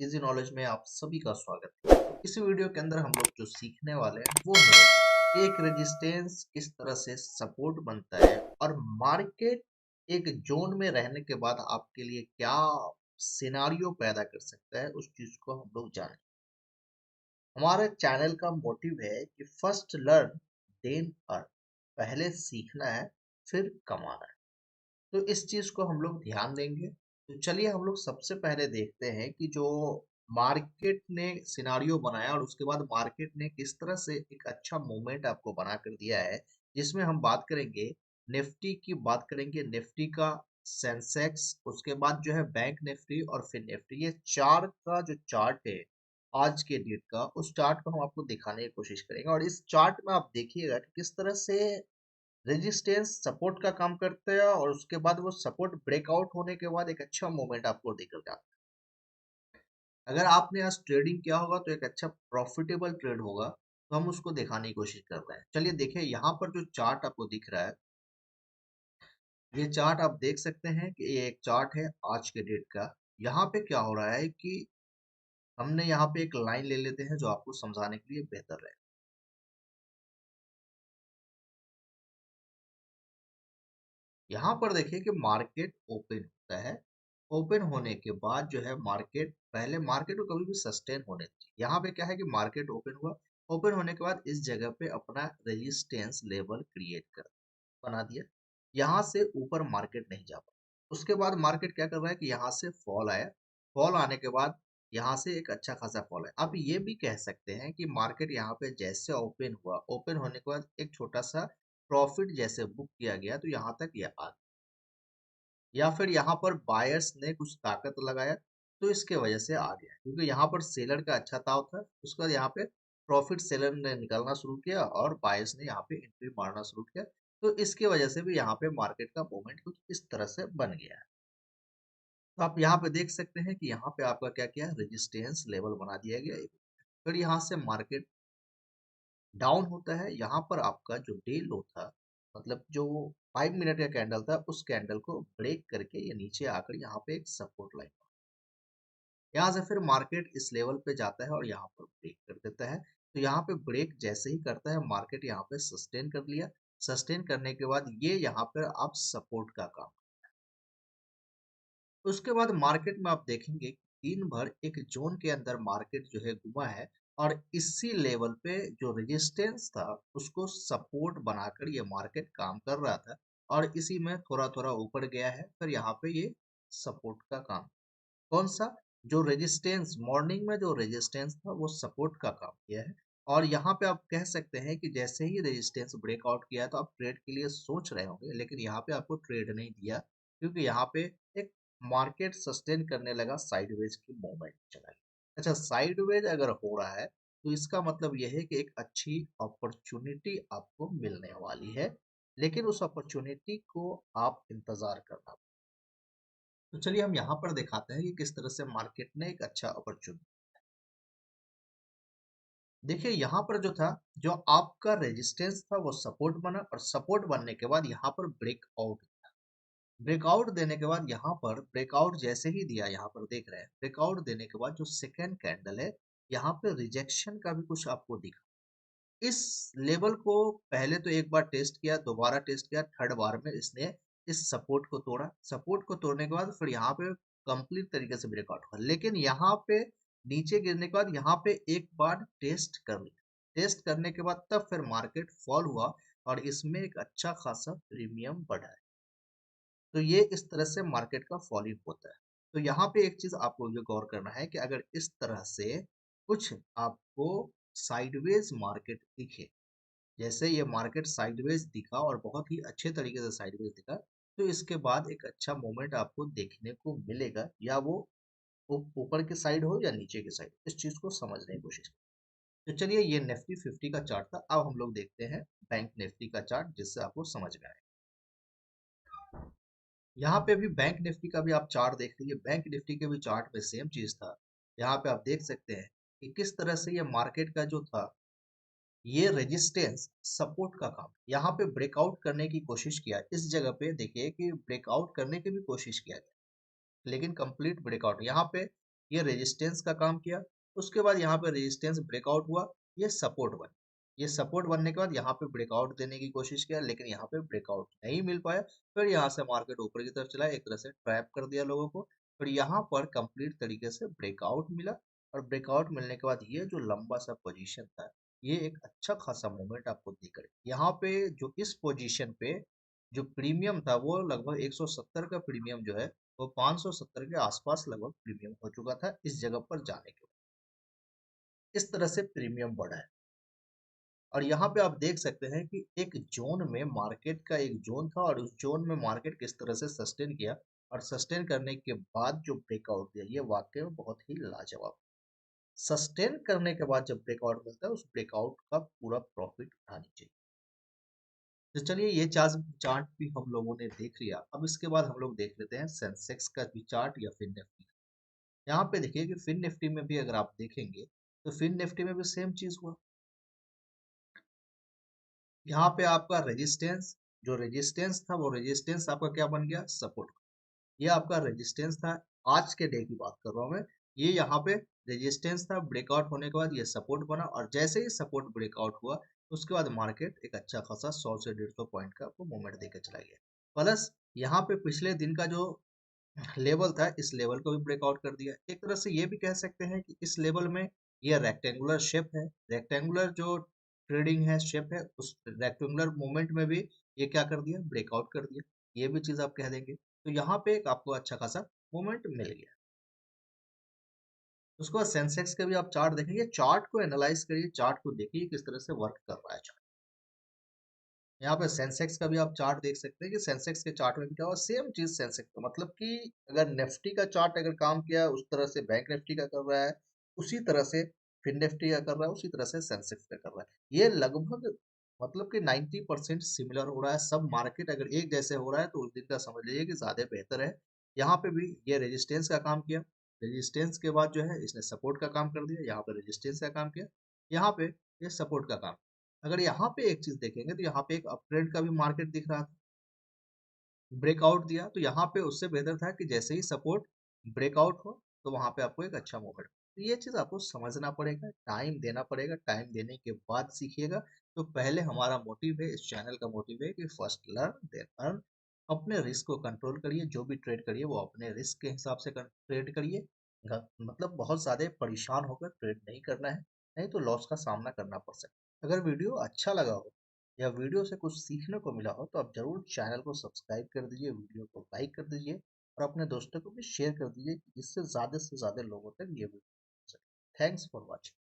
Easy knowledge में आप सभी का स्वागत है। तो इस वीडियो के अंदर हम लोग जो सीखने वाले हैं वो है कि एक रेजिस्टेंस किस तरह से सपोर्ट बनता है और मार्केट एक जोन में रहने के बाद आपके लिए क्या सिनारियो पैदा कर सकता है, उस चीज को हम लोग जानें। हमारे चैनल का मोटिव है कि फर्स्ट लर्न देन अर्न, पहले सीखना है फिर कमाना है। तो इस चीज को हम लोग ध्यान देंगे। तो चलिए हम लोग सबसे पहले देखते हैं कि जो मार्केट ने सिनारियो बनाया और उसके बाद मार्केट ने किस तरह से एक अच्छा मूवमेंट आपको बना कर दिया है, जिसमें हम बात करेंगे निफ्टी की, बात करेंगे निफ्टी का, सेंसेक्स, उसके बाद जो है बैंक निफ्टी और फिर निफ्टी। ये चार का जो चार्ट है आज के डेट का, उस चार्ट को हम आपको दिखाने की कोशिश करेंगे। और इस चार्ट में आप देखिएगा कि किस तरह से रेजिस्टेंस सपोर्ट का काम करते हैं और उसके बाद वो सपोर्ट ब्रेकआउट होने के बाद एक अच्छा मूवमेंट आपको दिख जाता है। अगर आपने आज ट्रेडिंग किया होगा तो एक अच्छा प्रॉफिटेबल ट्रेड होगा, तो हम उसको दिखाने की कोशिश कर रहे हैं। चलिए देखिए, यहाँ पर जो चार्ट आपको दिख रहा है, ये चार्ट आप देख सकते हैं कि ये एक चार्ट है आज के डेट का। यहाँ पे क्या हो रहा है कि हमने यहाँ पे एक लाइन ले लेते हैं जो आपको समझाने के लिए बेहतर है। यहाँ पर देखिए कि मार्केट ओपन होता है। ओपन होने के बाद जो है मार्केट, पहले मार्केट को कभी भी सस्टेन होने चाहिए। यहाँ पे क्या है कि मार्केट ओपन हुआ, ओपन होने के बाद इस जगह पे अपना रेजिस्टेंस लेवल क्रिएट कर बना दिया। यहाँ से ऊपर मार्केट नहीं जा पाया। उसके बाद मार्केट क्या कर रहा है कि यहाँ से फॉल आया। फॉल आने के बाद यहाँ से एक अच्छा खासा फॉल है। अब ये भी कह सकते हैं कि मार्केट यहाँ पे जैसे ओपन हुआ, ओपन होने के बाद एक छोटा सा प्रॉफिट जैसे बुक किया गया तो यहाँ तक ये आ गया, या फिर यहाँ पर बायर्स ने कुछ ताकत लगाया तो इसके वजह से आ गया, क्योंकि यहाँ पर सेलर का अच्छा ताव था। उसके बाद यहाँ पे प्रॉफिट सेलर ने निकलना शुरू किया और बायर्स ने यहाँ पे एंट्री मारना शुरू किया। तो इसके वजह से भी यहाँ पे मार्केट का मूवमेंट कुछ इस तरह से बन गया है। तो आप यहाँ पे देख सकते हैं कि यहाँ पे आपका क्या किया, रेजिस्टेंस लेवल बना दिया गया। फिर यहाँ से मार्केट डाउन होता है। यहाँ पर आपका जो डे लो था, मतलब जो 5 मिनट का कैंडल था, उस कैंडल को ब्रेक करके ये नीचे आकर यहाँ पे एक सपोर्ट लाइन, यहाँ से फिर मार्केट इस लेवल पे जाता है और यहाँ पर ब्रेक कर देता है। तो यहाँ पे ब्रेक जैसे ही करता है मार्केट यहाँ पे सस्टेन कर लिया। सस्टेन करने के बाद ये यहाँ पर आप सपोर्ट का काम, उसके बाद मार्केट में आप देखेंगे दिन भर एक जोन के अंदर मार्केट जो है घुमा है और इसी लेवल पे जो रेजिस्टेंस था उसको सपोर्ट बनाकर ये मार्केट काम कर रहा था। और इसी में थोड़ा थोड़ा ऊपर गया है, फिर यहाँ पे ये सपोर्ट का काम, कौन सा, जो रेजिस्टेंस मॉर्निंग में जो रेजिस्टेंस था वो सपोर्ट का काम किया है। और यहाँ पे आप कह सकते हैं कि जैसे ही रेजिस्टेंस ब्रेकआउट किया तो आप ट्रेड के लिए सोच रहे होंगे, लेकिन यहाँ पे आपको ट्रेड नहीं दिया, क्योंकि यहाँ पे एक मार्केट सस्टेन करने लगा, साइडवेज की मूवमेंट चला गया। अच्छा, साइडवेज अगर हो रहा है तो इसका मतलब यह है कि एक अच्छी अपॉर्चुनिटी आपको मिलने वाली है, लेकिन उस अपॉर्चुनिटी को आप इंतजार करना। तो चलिए हम यहाँ पर दिखाते हैं कि किस तरह से मार्केट ने एक अच्छा अपॉर्चुनिटी, देखिए यहाँ पर जो था, जो आपका रेजिस्टेंस था वो सपोर्ट बना और सपोर्ट बनने के बाद यहाँ पर ब्रेकआउट, ब्रेकआउट देने के बाद यहाँ पर ब्रेकआउट जैसे ही दिया, यहाँ पर देख रहे हैं ब्रेकआउट देने के बाद जो सेकेंड कैंडल है, यहाँ पे रिजेक्शन का भी कुछ आपको दिखा। इस लेवल को पहले तो एक बार टेस्ट किया, दोबारा टेस्ट किया, थर्ड बार में इसने इस सपोर्ट को तोड़ा। सपोर्ट को तोड़ने के बाद फिर यहाँ पे कंप्लीट तरीके से ब्रेकआउट हुआ, लेकिन यहाँ पे नीचे गिरने के बाद यहाँ पे एक बार टेस्ट कर लिया। टेस्ट करने के बाद तब फिर मार्केट फॉल हुआ और इसमें एक अच्छा खासा प्रीमियम बढ़ा है। तो ये इस तरह से मार्केट का फॉलिंग होता है। तो यहाँ पे एक चीज आपको ये गौर करना है कि अगर इस तरह से कुछ आपको साइडवेज मार्केट दिखे, जैसे ये मार्केट साइडवेज दिखा और बहुत ही अच्छे तरीके से साइडवेज दिखा, तो इसके बाद एक अच्छा मोमेंट आपको देखने को मिलेगा, या वो ऊपर की साइड हो या नीचे की साइड, इस चीज को समझने की कोशिश करें। तो चलिए, ये निफ्टी 50 का चार्ट था। अब हम लोग देखते हैं बैंक निफ्टी का चार्ट, जिससे आपको समझ में आए। यहाँ पे भी बैंक निफ्टी का भी आप चार्ट देख लीजिए। बैंक निफ्टी के भी चार्ट में सेम चीज था। यहाँ पे आप देख सकते हैं कि किस तरह से ये मार्केट का जो था, ये रेजिस्टेंस सपोर्ट का काम यहाँ पे ब्रेकआउट करने की कोशिश किया। इस जगह पे देखिए कि ब्रेकआउट करने की भी कोशिश किया गया, लेकिन कंप्लीट ब्रेकआउट यहाँ पे ये रेजिस्टेंस का काम किया। उसके बाद यहाँ पे रेजिस्टेंस ब्रेकआउट हुआ, ये सपोर्ट बन, ये सपोर्ट बनने के बाद यहाँ पे ब्रेकआउट देने की कोशिश किया, लेकिन यहाँ पे ब्रेकआउट नहीं मिल पाया। फिर यहाँ से मार्केट ऊपर की तरफ चला, एक तरह से ट्रैप कर दिया लोगों को। फिर यहाँ पर कंप्लीट तरीके से ब्रेकआउट मिला, और ब्रेकआउट मिलने के बाद ये जो लंबा सा पोजीशन था, ये एक अच्छा खासा मूवमेंट आपको दिख रहा है। यहाँ पे जो इस पोजीशन पे जो प्रीमियम था वो लगभग 170 का प्रीमियम जो है वो 570 के आसपास लगभग प्रीमियम हो चुका था इस जगह पर जाने के बाद। इस तरह से प्रीमियम बढ़ा है। और यहाँ पे आप देख सकते हैं कि एक जोन में मार्केट का एक जोन था, और उस जोन में मार्केट किस तरह से सस्टेन किया, और सस्टेन करने के बाद जो ब्रेकआउट दिया, ये वाकई में बहुत ही लाजवाब। सस्टेन करने के बाद जब ब्रेकआउट मिलता है, उस ब्रेकआउट का पूरा प्रॉफिट उठानी चाहिए। तो चलिए, ये चार्ट चार्ट भी हम लोगों ने देख लिया। अब इसके बाद हम लोग देख लेते हैं सेंसेक्स का भी चार्ट या फिर निफ्टी। यहाँ पे देखिए कि फिन निफ्टी में भी अगर आप देखेंगे तो फिन निफ्टी में भी सेम चीज हुआ। यहाँ पे आपका रेजिस्टेंस, जो रेजिस्टेंस था वो रेजिस्टेंस आपका क्या बन गया, सपोर्ट। ये आपका रेजिस्टेंस था, आज के डे की बात कर रहा हूँ मैं। ये यहाँ पे रेजिस्टेंस था, ब्रेकआउट होने के बाद ये सपोर्ट बना, और जैसे ही सपोर्ट ब्रेकआउट हुआ उसके बाद मार्केट एक अच्छा खासा 100 से 150 पॉइंट का आपको मूवमेंट देकर चला गया। प्लस यहाँ पे पिछले दिन का जो लेवल था, इस लेवल को भी ब्रेकआउट कर दिया। एक तरह से ये भी कह सकते हैं कि इस लेवल में ये रेक्टेंगुलर शेप है, रेक्टेंगुलर जो ट्रेडिंग है शेप है, उस रेक्टेंगुलर मूवमेंट में भी ये क्या कर दिया, ब्रेकआउट कर दिया। ये भी चीज आप कह देंगे। तो यहाँ पे एक आपको अच्छा खासा मूवमेंट मिल गया। उसके बाद सेंसेक्स का भी आप चार्ट देखेंगे, चार्ट को एनालाइज करिए, चार्ट को देखिए किस तरह से वर्क कर रहा है चार्ट। यहाँ पे सेंसेक्स का भी आप चार्ट देख सकते हैं कि सेंसेक्स के चार्ट में भी क्या हुआ, सेम चीज सेंसेक्स का, मतलब कि अगर निफ्टी का चार्ट अगर काम किया उस तरह से बैंक निफ्टी का कर रहा है, उसी तरह से फिन निफ्टी का कर रहा है, उसी तरह से सेंसेक्स का कर रहा है। ये लगभग मतलब कि 90% सिमिलर हो रहा है। सब मार्केट अगर एक जैसे हो रहा है तो उस दिन का समझ लीजिए कि ज्यादा बेहतर है। यहाँ पे भी ये रेजिस्टेंस का काम किया, रेजिस्टेंस के बाद जो है इसने सपोर्ट का काम कर दिया, यहाँ पे रेजिस्टेंस का काम किया, यहाँ पे ये सपोर्ट का काम। अगर यहाँ पे एक चीज देखेंगे तो यहाँ पे एक अपट्रेंड का भी मार्केट दिख रहा था, ब्रेकआउट दिया, तो यहाँ पे उससे बेहतर था कि जैसे ही सपोर्ट ब्रेकआउट हो तो वहां पे आपको एक अच्छा मूवमेंट। तो ये चीज आपको समझना पड़ेगा, टाइम देना पड़ेगा, टाइम देने के बाद सीखिएगा। तो पहले हमारा मोटिव है, इस चैनल का मोटिव है कि फर्स्ट लर्न देन अर्न। अपने रिस्क को कंट्रोल करिए, जो भी ट्रेड करिए वो अपने रिस्क के हिसाब से ट्रेड करिए। मतलब बहुत ज्यादा परेशान होकर ट्रेड नहीं करना है, नहीं तो लॉस का सामना करना पड़ सकता है। अगर वीडियो अच्छा लगा हो या वीडियो से कुछ सीखने को मिला हो तो आप जरूर चैनल को सब्सक्राइब कर दीजिए, वीडियो को लाइक कर दीजिए, और अपने दोस्तों को भी शेयर कर दीजिए, जिससे ज़्यादा से ज़्यादा लोगों तक ये वीडियो। Thanks for watching.